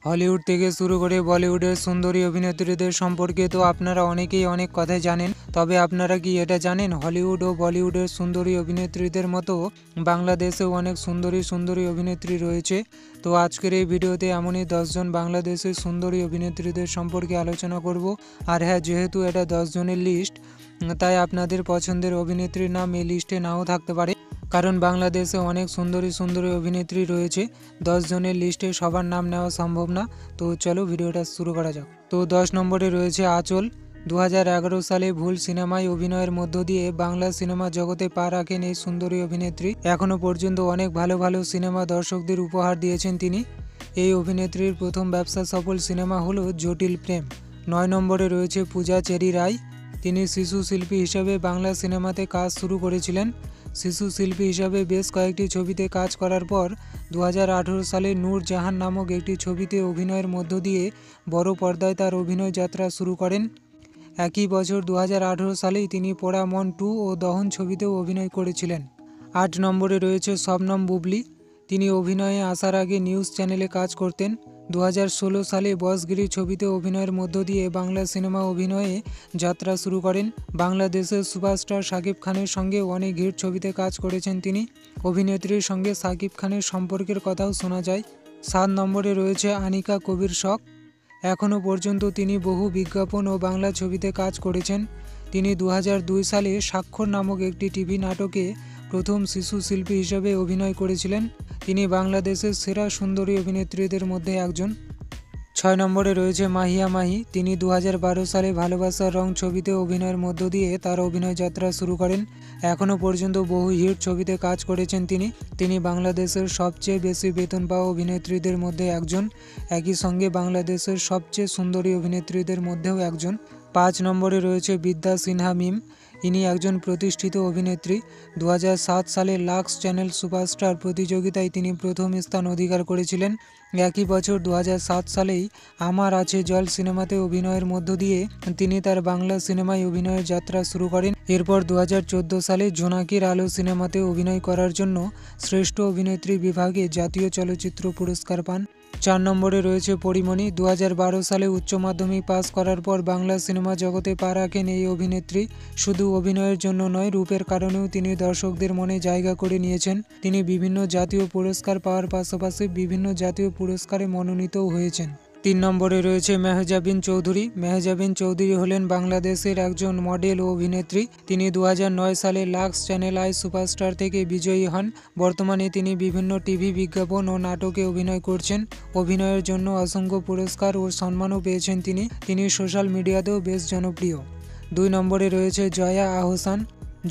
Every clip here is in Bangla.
হলিউড থেকে শুরু করে বলিউডের সুন্দরী অভিনেত্রীদের সম্পর্কে তো আপনারা অনেকেই অনেক কথাই জানেন, তবে আপনারা কি এটা জানেন হলিউড ও বলিউডের সুন্দরী অভিনেত্রীদের মতো বাংলাদেশেও অনেক সুন্দরী অভিনেত্রী রয়েছে। তো আজকের এই ভিডিওতে এমনই 10 জন বাংলাদেশের সুন্দরী অভিনেত্রীদের সম্পর্কে আলোচনা করব। আর হ্যাঁ, যেহেতু এটা 10 জনের লিস্ট, তাই আপনাদের পছন্দের অভিনেত্রীর নাম এই লিস্টে নাও থাকতে পারে, কারণ বাংলাদেশে অনেক সুন্দরী অভিনেত্রী রয়েছে। 10 জনের লিস্টে সবার নাম নেওয়া সম্ভব না। তো চলো ভিডিওটা শুরু করা যাক। তো 10 নম্বরে রয়েছে আঁচল। 2011 সালে ভুল সিনেমায় অভিনয়ের মধ্য দিয়ে বাংলা সিনেমা জগতে পা রাখেন এই সুন্দরী অভিনেত্রী। এখনও পর্যন্ত অনেক ভালো সিনেমা দর্শকদের উপহার দিয়েছেন তিনি। এই অভিনেত্রীর প্রথম ব্যবসা সফল সিনেমা হলো জটিল প্রেম। 9 নম্বরে রয়েছে পূজা চেরি রায়। তিনি শিশু শিল্পী হিসেবে বাংলা সিনেমাতে কাজ শুরু করেছিলেন। শিশু শিল্পী হিসাবে বেশ কয়েকটি ছবিতে কাজ করার পর 2018 সালে নূর জাহান নামক একটি ছবিতে অভিনয়ের মধ্য দিয়ে বড় পর্দায় তার অভিনয় যাত্রা শুরু করেন। একই বছর 2018 সালেই তিনি পোড়া মন 2 ও দহন ছবিতেও অভিনয় করেছিলেন। 8 নম্বরে রয়েছে শবনম বুবলি। তিনি অভিনয়ে আসার আগে নিউজ চ্যানেলে কাজ করতেন। 2016 সালে বসগিরি ছবিতে অভিনয়ের মধ্য দিয়ে বাংলা সিনেমা অভিনয়ে যাত্রা শুরু করেন। বাংলাদেশের সুপারস্টার শাকিব খানের সঙ্গে অনেক হিট ছবিতে কাজ করেছেন তিনি। অভিনেত্রীর সঙ্গে শাকিব খানের সম্পর্কের কথাও শোনা যায়। 7 নম্বরে রয়েছে আনিকা কবির শখ। এখনও পর্যন্ত তিনি বহু বিজ্ঞাপন ও বাংলা ছবিতে কাজ করেছেন। তিনি 2002 সালে স্বাক্ষর নামক একটি টিভি নাটকে প্রথম শিশু শিল্পী হিসেবে অভিনয় করেছিলেন। তিনি বাংলাদেশের সেরা সুন্দরী অভিনেত্রীদের মধ্যে একজন। 6 নম্বরে রয়েছে মাহিয়া মাহি। তিনি 2012 সালে ভালোবাসার রং ছবিতে অভিনয়ের মধ্য দিয়ে তার অভিনয় যাত্রা শুরু করেন। এখনও পর্যন্ত বহু হিট ছবিতে কাজ করেছেন তিনি বাংলাদেশের সবচেয়ে বেশি বেতন পাওয়া অভিনেত্রীদের মধ্যে একজন, একই সঙ্গে বাংলাদেশের সবচেয়ে সুন্দরী অভিনেত্রীদের মধ্যেও একজন। 5 নম্বরে রয়েছে বিদ্যা সিনহা মিম। ইনি একজন প্রতিষ্ঠিত অভিনেত্রী। 2007 সালে লাক্স চ্যানেল সুপারস্টার প্রতিযোগিতায় তিনি প্রথম স্থান অধিকার করেছিলেন। একই বছর 2007 সালেই আমার আছে জল সিনেমাতে অভিনয়ের মধ্য দিয়ে তিনি তার বাংলা সিনেমায় অভিনয়ের যাত্রা শুরু করেন। এরপর 2014 সালে জোনাকির আলো সিনেমাতে অভিনয় করার জন্য শ্রেষ্ঠ অভিনেত্রী বিভাগে জাতীয় চলচ্চিত্র পুরস্কার পান। 4 নম্বরে রয়েছে পরিমণি। 2012 সালে উচ্চ মাধ্যমিক পাস করার পর বাংলা সিনেমা জগতে পা রাখেন এই অভিনেত্রী। শুধু অভিনয়ের জন্য নয়, রূপের কারণেও তিনি দর্শকদের মনে জায়গা করে নিয়েছেন। তিনি বিভিন্ন জাতীয় পুরস্কার পাওয়ার পাশাপাশি বিভিন্ন জাতীয় পুরস্কারে মনোনীতও হয়েছেন। 3 নম্বরে রয়েছে মেহজাবিন চৌধুরী। মেহজাবিন চৌধুরী হলেন বাংলাদেশের একজন মডেল ও অভিনেত্রী। তিনি 2009 সালে লাক্স চ্যানেল আই সুপারস্টার থেকে বিজয়ী হন। বর্তমানে তিনি বিভিন্ন টিভি বিজ্ঞাপন ও নাটকে অভিনয় করছেন। অভিনয়ের জন্য অসংখ্য পুরস্কার ও সম্মানও পেয়েছেন তিনি সোশ্যাল মিডিয়াতেও বেশ জনপ্রিয়। 2 নম্বরে রয়েছে জয়া আহসান।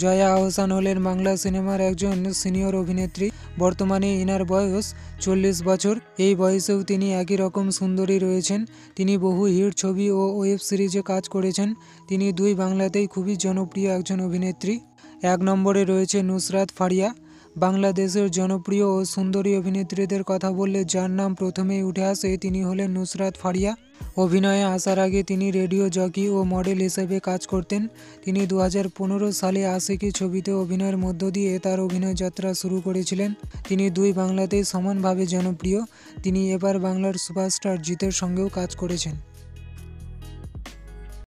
জয়া আহসান হলেন বাংলা সিনেমার একজন সিনিয়র অভিনেত্রী। বর্তমানে ইনার বয়স 40 বছর। এই বয়সেও তিনি একই রকম সুন্দরী রয়েছেন। তিনি বহু হিট ছবি ও ওয়েব সিরিজে কাজ করেছেন। তিনি দুই বাংলাতেই খুবই জনপ্রিয় একজন অভিনেত্রী। 1 নম্বরে রয়েছে নুসরাত ফারিয়া। বাংলাদেশের জনপ্রিয় ও সুন্দরী অভিনেত্রীদের কথা বললে যার নাম প্রথমেই উঠে আসে তিনি হলেন নুসরাত ফারিয়া। অভিনয়ে আসার আগে তিনি রেডিও জকি ও মডেল হিসেবে কাজ করতেন। তিনি 2015 সালে আশিকি ছবিতে অভিনয়ের মধ্য দিয়ে তার অভিনয় যাত্রা শুরু করেছিলেন। তিনি দুই বাংলাতেই সমানভাবে জনপ্রিয়। তিনি এবার বাংলার সুপারস্টার জিতের সঙ্গেও কাজ করেছেন।